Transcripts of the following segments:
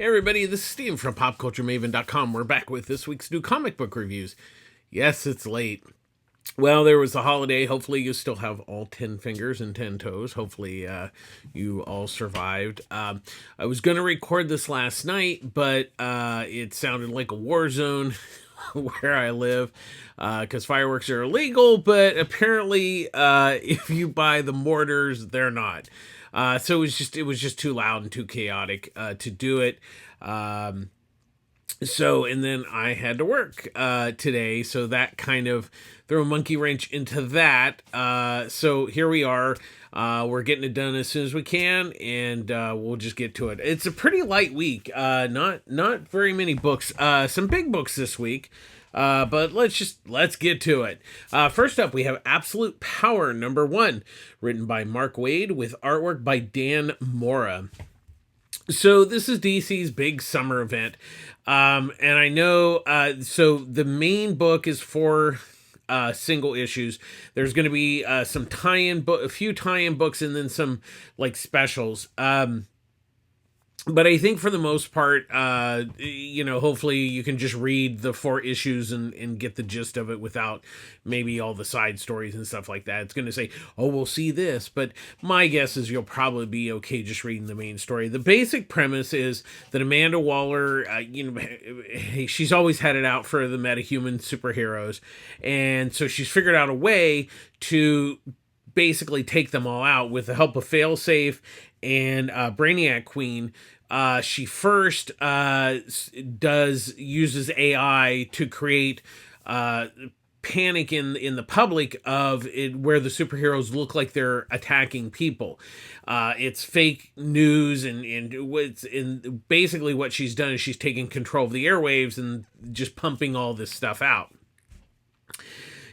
Hey everybody, this is Steve from PopCultureMaven.com. We're back with this week's new comic book reviews. Yes, it's late. Well, there was a holiday. Hopefully you still have all 10 fingers and 10 toes. Hopefully you all survived. I was going to record this last night, but it sounded like a war zone where I live because fireworks are illegal, but apparently if you buy the mortars, they're not. So it was just too loud and too chaotic to do it. And then I had to work today, so that kind of threw a monkey wrench into that. So here we are. We're getting it done as soon as we can, and we'll just get to it. It's a pretty light week. Not very many books. Some big books this week. But let's get to it. First up, we have Absolute Power #1, written by Mark Waid with artwork by Dan Mora. So this is DC's big summer event. And I know, so the main book is four single issues. There's going to be some tie-in book, a few tie-in books, and then some like specials. But I think for the most part, hopefully you can just read the four issues and get the gist of it without maybe all the side stories and stuff like that. It's going to say, oh, we'll see this. But my guess is you'll probably be okay just reading the main story. The basic premise is that Amanda Waller, she's always had it out for the metahuman superheroes. And so she's figured out a way to basically take them all out with the help of Failsafe and Brainiac Queen. She first uses AI to create panic in the public of it, where the superheroes look like they're attacking people. It's fake news, and basically what she's done is she's taken control of the airwaves and just pumping all this stuff out.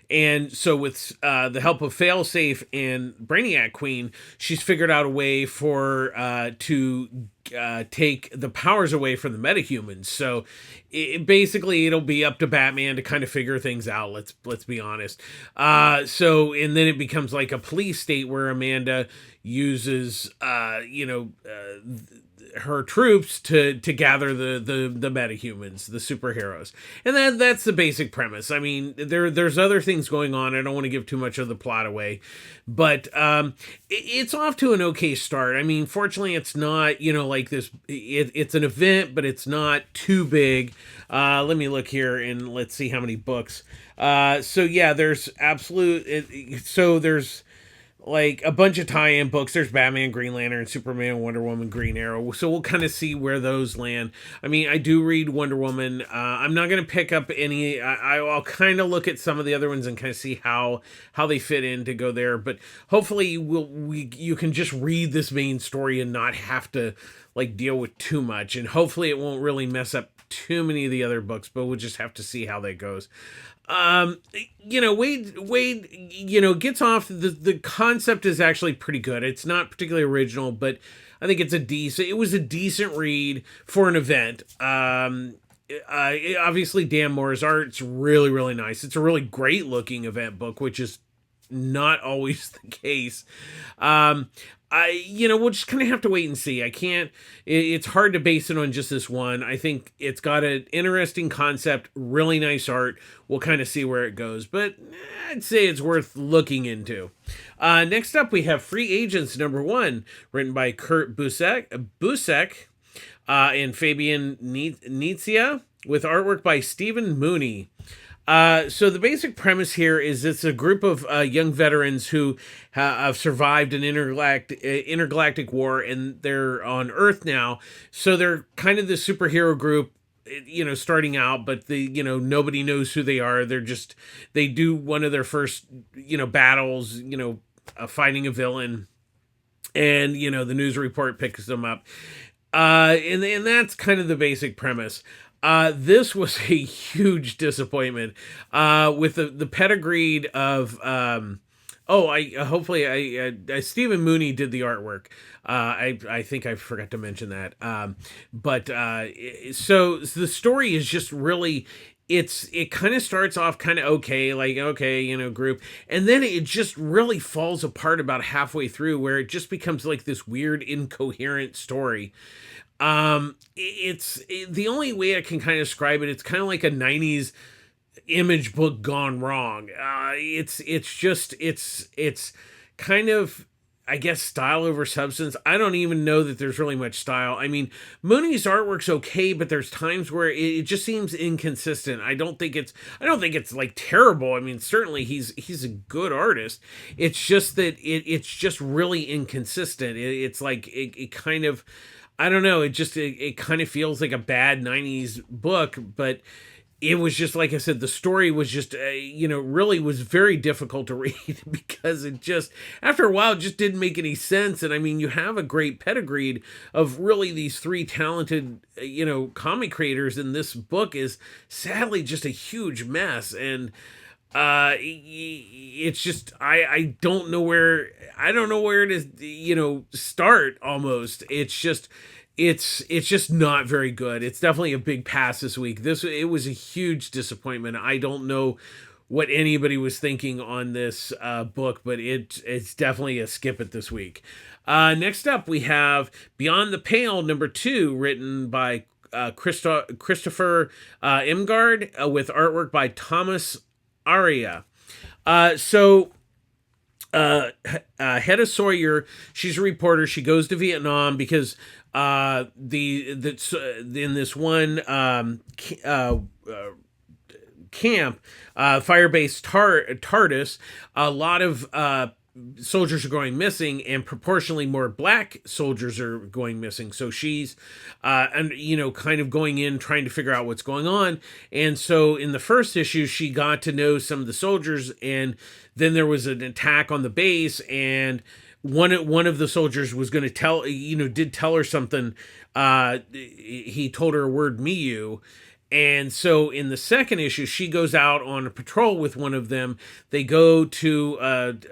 And so with the help of Failsafe and Brainiac Queen, she's figured out a way to take the powers away from the metahumans. So basically it'll be up to Batman to kind of figure things out. Let's be honest. And then it becomes like a police state where Amanda uses her troops to gather the metahumans, the superheroes. And that's the basic premise. I mean, there's other things going on. I don't want to give too much of the plot away, but it's off to an okay start. I mean, fortunately it's not, like this, it's an event, but it's not too big. Let me look here and let's see how many books. There's there's like a bunch of tie-in books. There's Batman, Green Lantern, Superman, Wonder Woman, Green Arrow. So we'll kind of see where those land. I mean, I do read Wonder Woman. I'm not going to pick up any. I'll kind of look at some of the other ones and kind of see how they fit in to go there. But hopefully you can just read this main story and not have to like deal with too much. And hopefully it won't really mess up too many of the other books, but we'll just have to see how that goes. Wade, gets off, the concept is actually pretty good. It's not particularly original, but I think it was a decent read for an event. Obviously Dan Mora's art's really, really nice. It's a really great looking event book, which is not always the case. We'll just kind of have to wait and see. It's hard to base it on just this one. I think it's got an interesting concept, really nice art. We'll kind of see where it goes, but I'd say it's worth looking into. Next up, we have Free Agents #1, written by Kurt Busiek and Fabian Nizia, with artwork by Stephen Mooney. So the basic premise here is it's a group of young veterans who have survived an intergalactic war, and they're on Earth now. So they're kind of the superhero group, starting out, but nobody knows who they are. They do one of their first, battles, fighting a villain, and, the news report picks them up. And that's kind of the basic premise. This was a huge disappointment, with the pedigreed of, Stephen Mooney did the artwork. I think I forgot to mention that. So the story is just really, it kind of starts off kind of okay, group, and then it just really falls apart about halfway through, where it just becomes like this weird, incoherent story. The only way I can kind of describe it. It's kind of like a '90s image book gone wrong. It's kind of, I guess, style over substance. I don't even know that there's really much style. I mean, Mooney's artwork's okay, but there's times where it just seems inconsistent. I don't think it's like terrible. I mean, certainly he's a good artist. It's just that it's just really inconsistent. It's like it kind of, I don't know. It kind of feels like a bad '90s book, but it was just like I said, the story was just really was very difficult to read because it just after a while it just didn't make any sense. And I mean, you have a great pedigree of really these three talented comic creators, and this book is sadly just a huge mess. And it's just I don't know where to start. Almost it's just not very good. It's definitely a big pass this week. It was a huge disappointment. I don't know what anybody was thinking on this book, but it's definitely a skip it this week. Next up, we have Beyond the Pale #2, written by Christopher Imgard, with artwork by Thomas Aria. So Hedda Sawyer, she's a reporter. She goes to Vietnam because in this one camp, Firebase TARDIS, a lot of soldiers are going missing, and proportionally more black soldiers are going missing. So she's, kind of going in, trying to figure out what's going on. And so in the first issue, she got to know some of the soldiers, and then there was an attack on the base, and one of the soldiers was going to did tell her something. He told her a word, Miyu. And so in the second issue, she goes out on a patrol with one of them. They go to at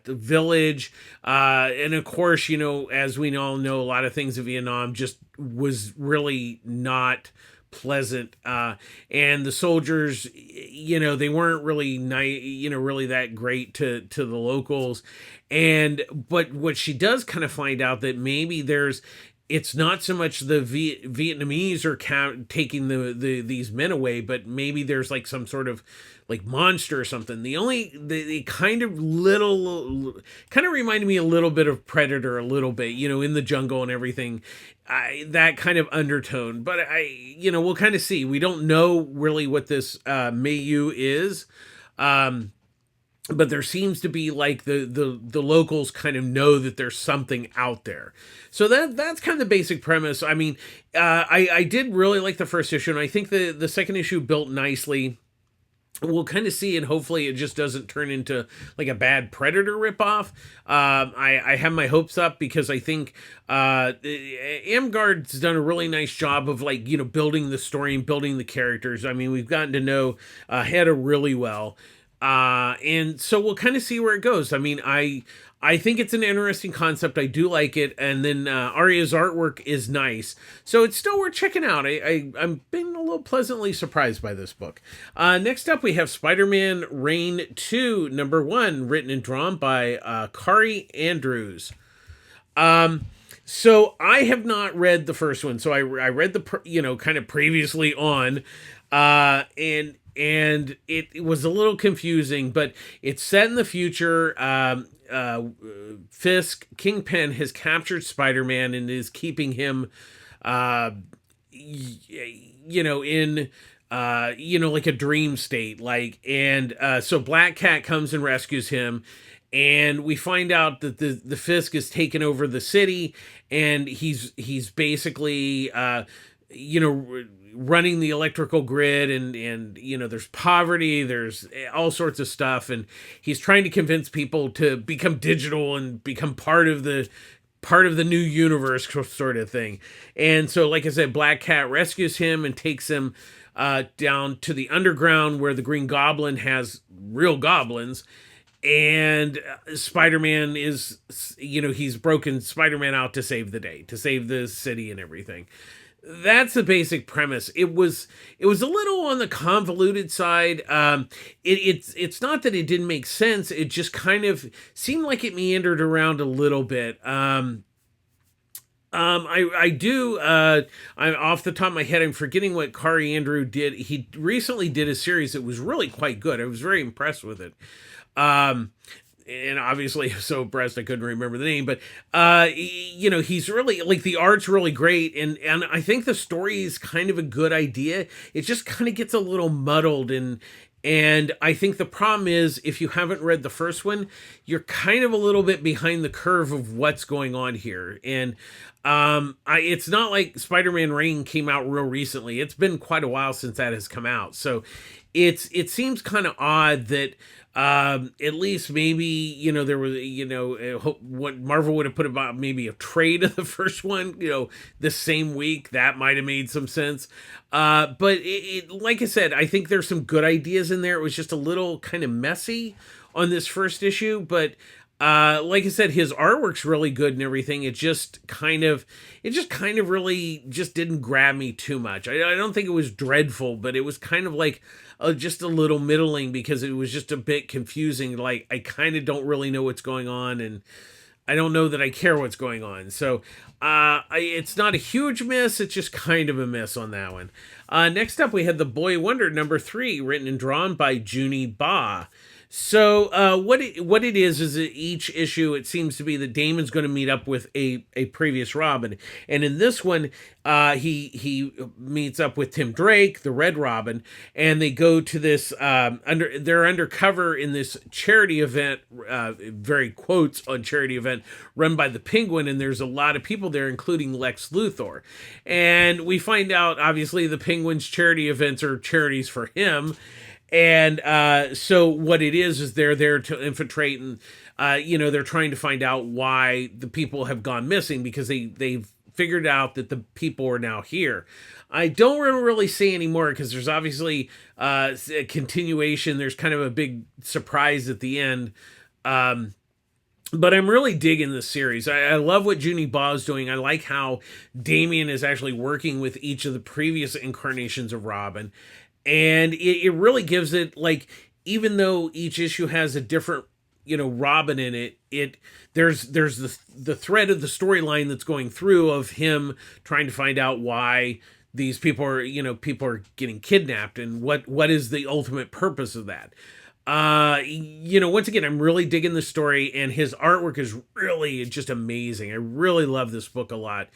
the village, and of course, as we all know, a lot of things in Vietnam just was really not pleasant. And the soldiers, they weren't really nice, really that great to the locals. But what she does kind of find out that maybe it's not so much the Vietnamese are taking these men away, but maybe there's like some sort of like monster or something. The kind of reminded me a little bit of Predator, a little bit, in the jungle and everything. That kind of undertone, but we'll kind of see. We don't know really what this Mayu is. But there seems to be like the locals kind of know that there's something out there. So that's kind of the basic premise. I mean, I did really like the first issue, and I think the second issue built nicely. We'll kind of see, and hopefully it just doesn't turn into like a bad Predator ripoff. I have my hopes up because I think Amgard's done a really nice job of building the story and building the characters. I mean, we've gotten to know Hedda really well. And so we'll kind of see where it goes. I mean, I think it's an interesting concept. I do like it. And then Aria's artwork is nice. So it's still worth checking out. I'm been a little pleasantly surprised by this book. Next up, we have Spider-Man Reign 2, #1, written and drawn by Kari Andrews. So I have not read the first one. So I read the, kind of previously on, and it was a little confusing, but it's set in the future. Fisk, Kingpin, has captured Spider-Man and is keeping him, in, like a dream state. So Black Cat comes and rescues him. And we find out that the Fisk has taken over the city, and he's basically, running the electrical grid, and there's poverty, there's all sorts of stuff, and he's trying to convince people to become digital and become part of the new universe sort of thing. And so, like I said, Black Cat rescues him and takes him down to the underground where the Green Goblin has real goblins. And Spider-Man is, he's broken Spider-Man out to save the day, to save the city and everything. That's the basic premise. It was a little on the convoluted side. It's not that it didn't make sense. It just kind of seemed like it meandered around a little bit. I do. I'm off the top of my head. I'm forgetting what Kari Andrew did. He recently did a series that was really quite good. I was very impressed with it. Um, and obviously, so impressed I couldn't remember the name. But he's really like the art's really great, and I think the story is kind of a good idea. It just kind of gets a little muddled and I think the problem is if you haven't read the first one, you're kind of a little bit behind the curve of what's going on here. And it's not like Spider-Man Reign came out real recently. It's been quite a while since that has come out. So it seems kind of odd that at least maybe there was what Marvel would have put about maybe a trade of the first one the same week. That might have made some sense. But like I said, I think there's some good ideas in there. It was just a little kind of messy on this first issue, but like I said, his artwork's really good and everything. It just kind of really just didn't grab me too much. I don't think it was dreadful, but it was kind of like just a little middling because it was just a bit confusing. Like I kind of don't really know what's going on, and I don't know that I care what's going on. So it's not a huge miss. It's just kind of a miss on that one. Next up, we had The Boy Wonder #3, written and drawn by Junie Ba. So what it is that each issue it seems to be that Damon's going to meet up with a previous Robin, and in this one he meets up with Tim Drake, the Red Robin, and they go to this they're undercover in this charity event, very quotes on charity event run by the Penguin, and there's a lot of people there, including Lex Luthor, and we find out obviously the Penguin's charity events are charities for him. And so what it is they're there to infiltrate and, they're trying to find out why the people have gone missing because they've figured out that the people are now here. I don't really say anymore because there's obviously a continuation. There's kind of a big surprise at the end. But I'm really digging this series. I love what Junie Ba is doing. I like how Damian is actually working with each of the previous incarnations of Robin. And it really gives it, like, even though each issue has a different, Robin in it, there's the thread of the storyline that's going through of him trying to find out why these people are getting kidnapped and what is the ultimate purpose of that. Once again, I'm really digging the story, and his artwork is really just amazing. I really love this book a lot.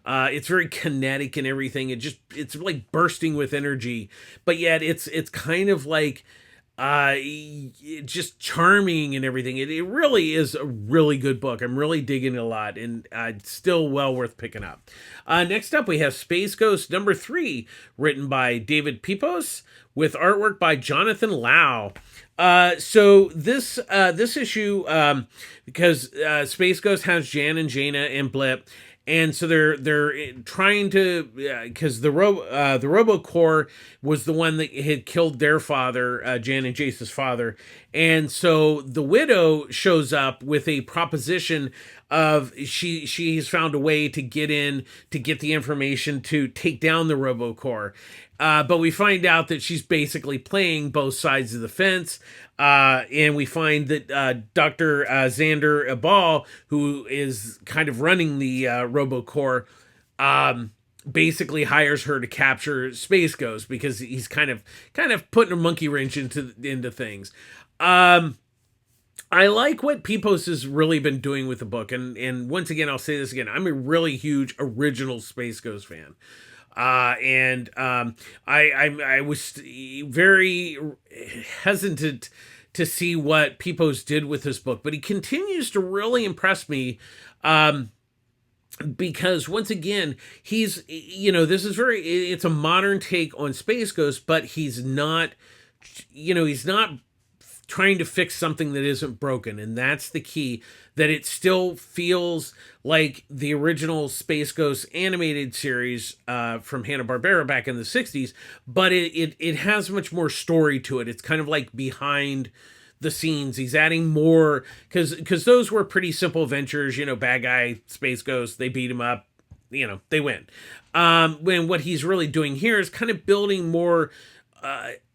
It's very kinetic and everything. It's like bursting with energy, but yet it's kind of like just charming and everything. It really is a really good book. I'm really digging it a lot, and it's still well worth picking up. Next up, we have Space Ghost #3, written by David Pepose, with artwork by Jonathan Lau. So this issue, because Space Ghost has Jan and Jaina and Blip. And so they're trying to, because the RoboCorps was the one that had killed their father, Jan and Jace's father, and so the Widow shows up with a proposition of she's found a way to get in to get the information to take down the RoboCorps. But we find out that she's basically playing both sides of the fence. And we find that Dr. Xander Abal, who is kind of running the RoboCorps, basically hires her to capture Space Ghost because he's kind of putting a monkey wrench into things. I like what Pepose has really been doing with the book, and once again, I'll say this again: I'm a really huge original Space Ghost fan. I was very hesitant to see what Pepose did with this book, but he continues to really impress me. Because once again, this is it's a modern take on Space Ghost, but he's not trying to fix something that isn't broken, and that's the key. That it still feels like the original Space Ghost animated series from Hanna-Barbera back in the 60s, but it has much more story to it. It's kind of like behind the scenes. He's adding more, because those were pretty simple adventures, bad guy, Space Ghost, they beat him up, they win. When what he's really doing here is kind of building more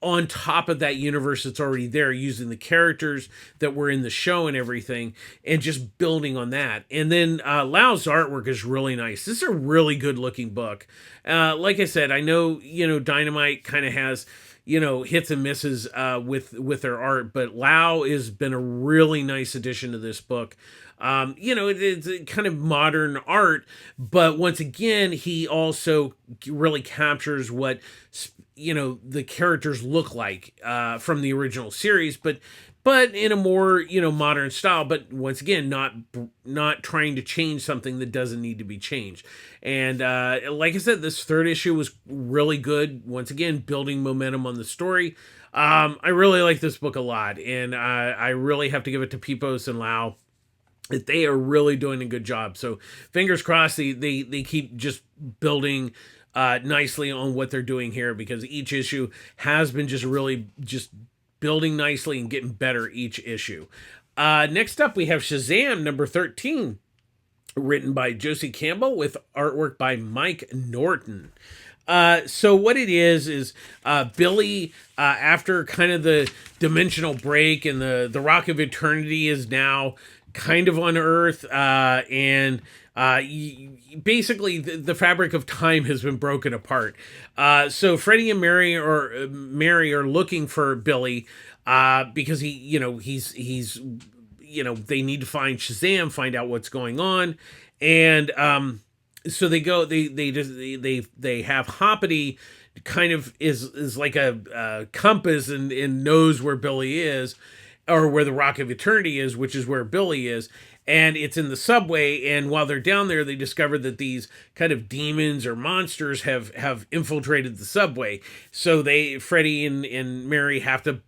on top of that universe that's already there, using the characters that were in the show and everything, and just building on that. And then Lau's artwork is really nice. This is a really good looking book. Like I said, I know, Dynamite kind of has, hits and misses with their art, but Lau has been a really nice addition to this book. It's kind of modern art, but once again, he also really captures what the characters look like from the original series, but in a more modern style. But once again, not trying to change something that doesn't need to be changed. And like I said, this third issue was really good. Once again, building momentum on the story. I really like this book a lot, and I really have to give it to Pipos and Lau, that they are really doing a good job. So fingers crossed they keep just building nicely on what they're doing here, because each issue has been just really just building nicely and getting better each issue. Next up, we have Shazam number 13, written by Josie Campbell with artwork by Mike Norton. So what it is Billy, after kind of the dimensional break and the Rock of Eternity is now kind of on Earth, and basically the fabric of time has been broken apart. So Freddie and Mary are looking for Billy, because he's they need to find Shazam, find out what's going on, and so they have Hoppity kind of is like a compass and knows where Billy is, or where the Rock of Eternity is, which is where Billy is. And it's in the subway, and while they're down there, they discover that these kind of demons or monsters have infiltrated the subway. So Freddie and Mary have to,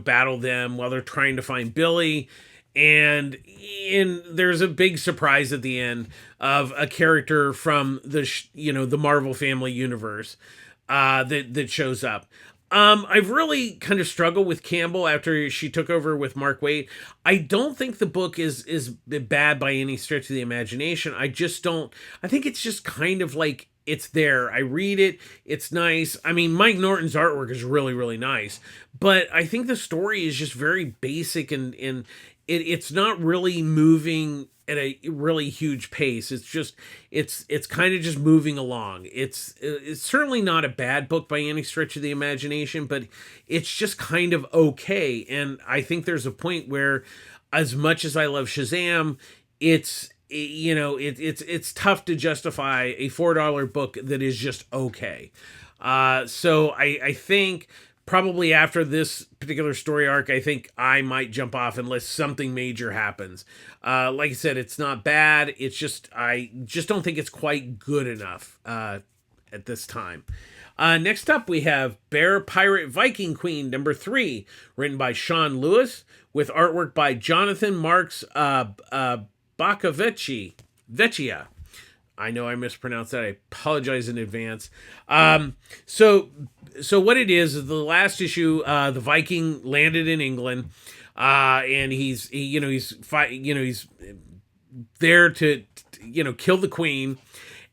battle them while they're trying to find Billy. And there's a big surprise at the end of a character from the Marvel Family Universe that shows up. I've really kind of struggled with Campbell after she took over with Mark Waid. I don't think the book is bad by any stretch of the imagination. I think it's just kind of like, it's there. I read it. It's nice. I mean, Mike Norton's artwork is really, really nice, but I think the story is just very basic, and it's not really moving at a really huge pace. It's just, it's kind of just moving along. It's certainly not a bad book by any stretch of the imagination, but it's just kind of okay. And I think there's a point where, as much as I love Shazam, it's tough to justify a $4 book that is just okay. So I think probably after this particular story arc, I think I might jump off unless something major happens. Like I said, it's not bad. It's just, I just don't think it's quite good enough at this time. Next up, we have Pirate Viking Queen number 3, written by Sean Lewis with artwork by Jonathan Marks Vecchia. I know I mispronounced that. I apologize in advance. So what it is the last issue, the Viking landed in England, and he's there to kill the queen.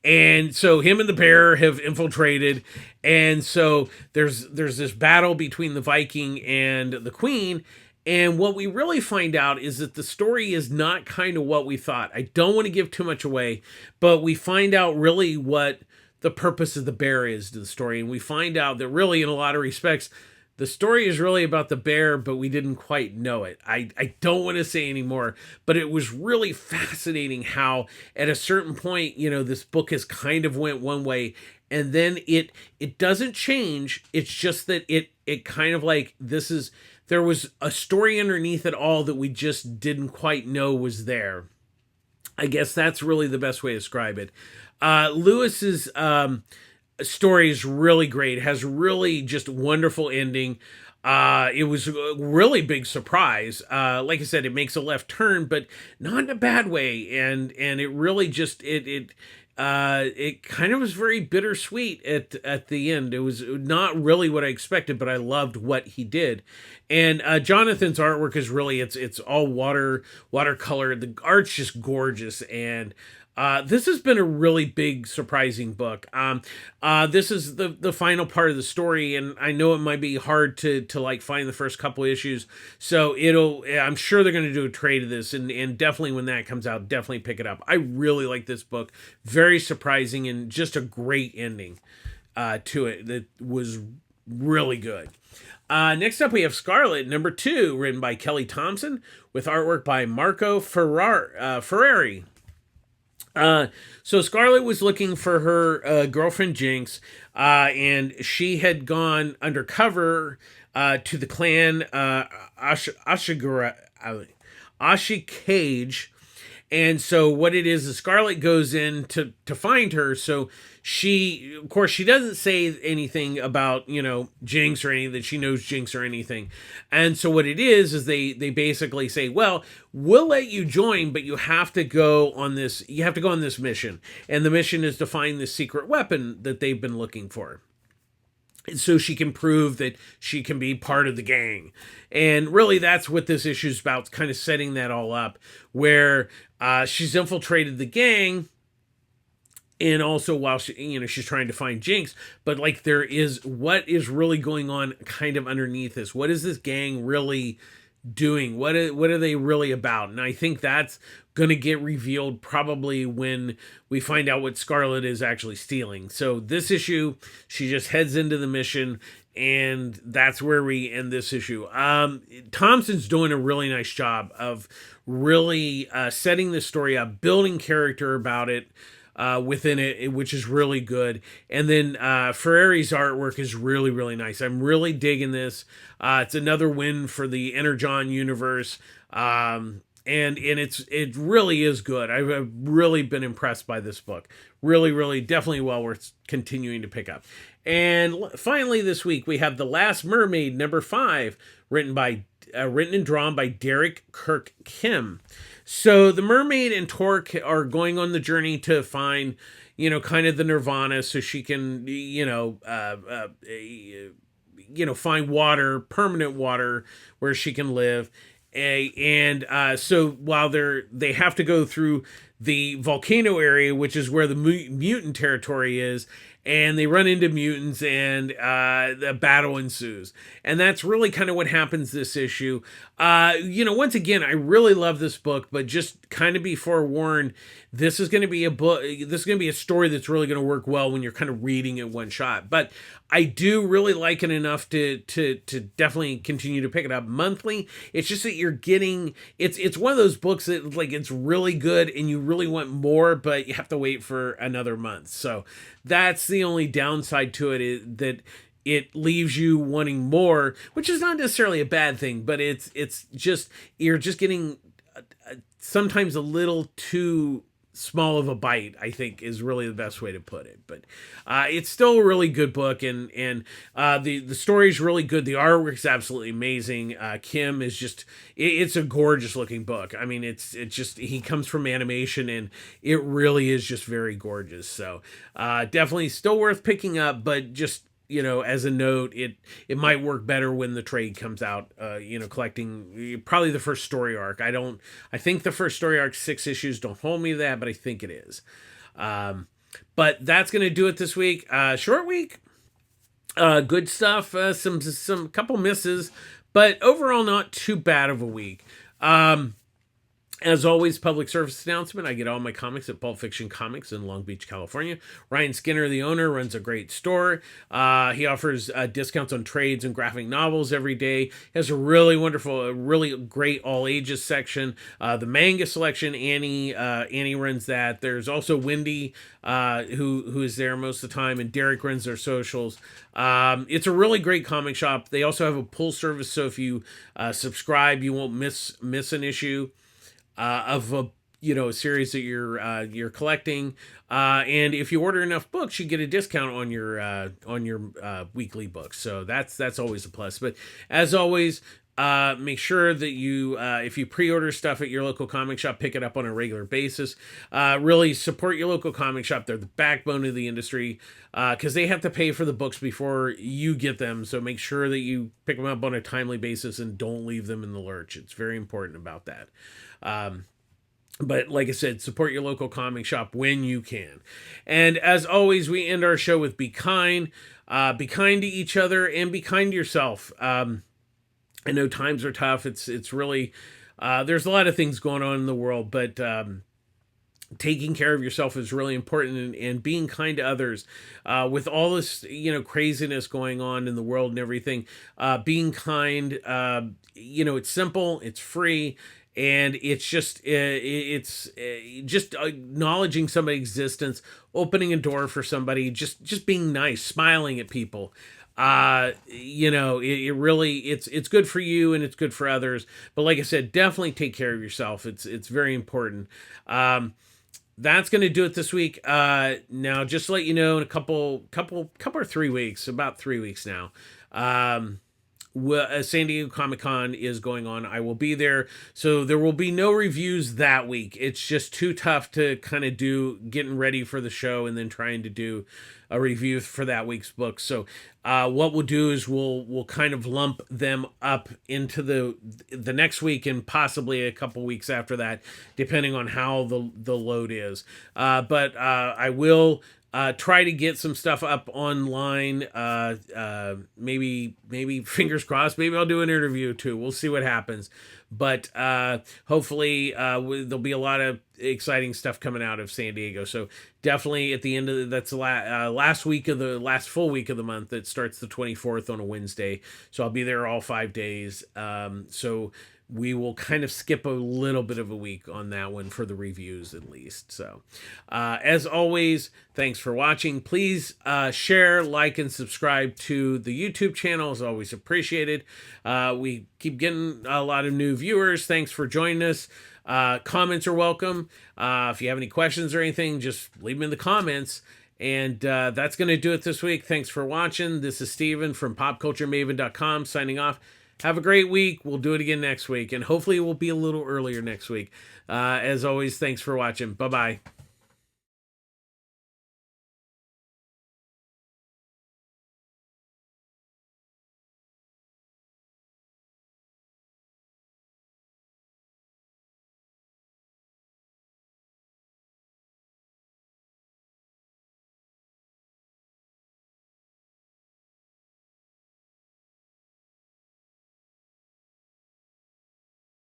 And so him and the bear have infiltrated, and so there's this battle between the Viking and the queen. And what we really find out is that the story is not kind of what we thought. I don't want to give too much away, but we find out really what the purpose of the bear is to the story. And we find out that really, in a lot of respects, the story is really about the bear, but we didn't quite know it. I don't want to say any more, but it was really fascinating how at a certain point, this book has kind of went one way, and then it doesn't change. It's just that it kind of like, there was a story underneath it all that we just didn't quite know was there. I guess that's really the best way to describe it. Lewis's story is really great. It has really just wonderful ending. It was a really big surprise. Like I said, it makes a left turn, but not in a bad way. And it really just, it kind of was very bittersweet at the end. It was not really what I expected, but I loved what he did. And Jonathan's artwork is really, it's all watercolor. The art's just gorgeous, and This has been a really big, surprising book. This is the final part of the story, and I know it might be hard to like find the first couple issues. So I'm sure they're going to do a trade of this, and definitely when that comes out, definitely pick it up. I really like this book. Very surprising and just a great ending to it that was really good. Next up, we have Scarlett, #2, written by Kelly Thompson, with artwork by Marco Ferrari. So Scarlett was looking for her girlfriend Jinx, and she had gone undercover to the clan Ashikage. And so what it is Scarlett goes in to find her. So she, of course, she doesn't say anything about, Jinx or anything, that she knows Jinx or anything. And so what it is they basically say, well, we'll let you join, but you have to go on this mission. And the mission is to find this secret weapon that they've been looking for, so she can prove that she can be part of the gang. And really that's what this issue is about, kind of setting that all up, where she's infiltrated the gang, and also while she's trying to find Jinx, but like there is, what is really going on kind of underneath this? What is this gang really doing? What are they really about? And I think that's going to get revealed probably when we find out what Scarlett is actually stealing. So this issue, she just heads into the mission, and that's where we end this issue. Thompson's doing a really nice job of really setting the story up, building character about it, within it, which is really good. And then Ferrari's artwork is really, really nice. I'm really digging this. It's another win for the Energon universe. And it really is good. I've really been impressed by this book. Really, really, definitely well worth continuing to pick up. And finally this week, we have The Last Mermaid, #5, written and drawn by Derek Kirk Kim. So the mermaid and Torque are going on the journey to find, kind of the nirvana, so she can, find water, permanent water, where she can live. So while they have to go through the volcano area, which is where the mutant territory is, and they run into mutants, and the battle ensues. And that's really kind of what happens this issue. Once again, I really love this book, but just kind of be forewarned, this is going to be a book, this is going to be a story that's really going to work well when you're kind of reading it one shot. But I do really like it enough to definitely continue to pick it up monthly. It's just that you're getting, it's one of those books that, like, it's really good and you really want more, but you have to wait for another month. So that's the only downside to it, is that it leaves you wanting more, which is not necessarily a bad thing, but it's just, you're just getting sometimes a little too small of a bite, I think, is really the best way to put it. But it's still a really good book, and the story is really good. The artwork is absolutely amazing. Kim is just, it's a gorgeous looking book. I mean, it's just, he comes from animation, and it really is just very gorgeous. So definitely still worth picking up, but just, as a note, it might work better when the trade comes out, collecting probably the first story arc. I think the first story arc, 6 issues, don't hold me to that, but I think it is. But that's going to do it this week. Short week, good stuff, some couple misses, but overall not too bad of a week. As always, public service announcement, I get all my comics at Pulp Fiction Comics in Long Beach, California. Ryan Skinner, the owner, runs a great store. He offers discounts on trades and graphic novels every day. He has a really wonderful, really great all-ages section. The manga selection, Annie runs that. There's also Wendy, who is there most of the time, and Derek runs their socials. It's a really great comic shop. They also have a pull service, so if you subscribe, you won't miss an issue of a series that you're collecting, and if you order enough books, you get a discount on your weekly books. So that's always a plus. But as always, make sure that you if you pre-order stuff at your local comic shop, pick it up on a regular basis. Really support your local comic shop. They're the backbone of the industry, because they have to pay for the books before you get them. So make sure that you pick them up on a timely basis and don't leave them in the lurch. It's very important about that. But like I said, support your local comic shop when you can. And as always, we end our show with be kind. Be kind to each other and be kind to yourself. I know times are tough. It's really there's a lot of things going on in the world, but taking care of yourself is really important, and being kind to others with all this craziness going on in the world and everything. Being kind, it's simple, it's free, and it's just acknowledging somebody's existence, opening a door for somebody, just being nice, smiling at people. It really it's good for you and it's good for others. But like I said, definitely take care of yourself. It's very important. That's going to do it this week. Now, just to let you know, in a couple or 3 weeks, about 3 weeks now, San Diego Comic-Con is going on. I will be there, so there will be no reviews that week. It's just too tough to kind of do getting ready for the show and then trying to do a review for that week's book. So what we'll do is we'll kind of lump them up into the next week and possibly a couple weeks after that, depending on how the load is. But I will try to get some stuff up online. Maybe fingers crossed. Maybe I'll do an interview too. We'll see what happens. But hopefully there'll be a lot of exciting stuff coming out of San Diego. So definitely at the end of that's the last full week of the month. It starts the 24th on a Wednesday. So I'll be there all 5 days. So we will kind of skip a little bit of a week on that one for the reviews at least. So as always, thanks for watching. Please share, like, and subscribe to the YouTube channel. Is always appreciated. We keep getting a lot of new viewers. Thanks for joining us. Comments are welcome. If you have any questions or anything, just leave them in the comments. And that's going to do it this week. Thanks for watching. This is Steven from PopCultureMaven.com signing off. Have a great week. We'll do it again next week. And hopefully it will be a little earlier next week. As always, thanks for watching. Bye-bye.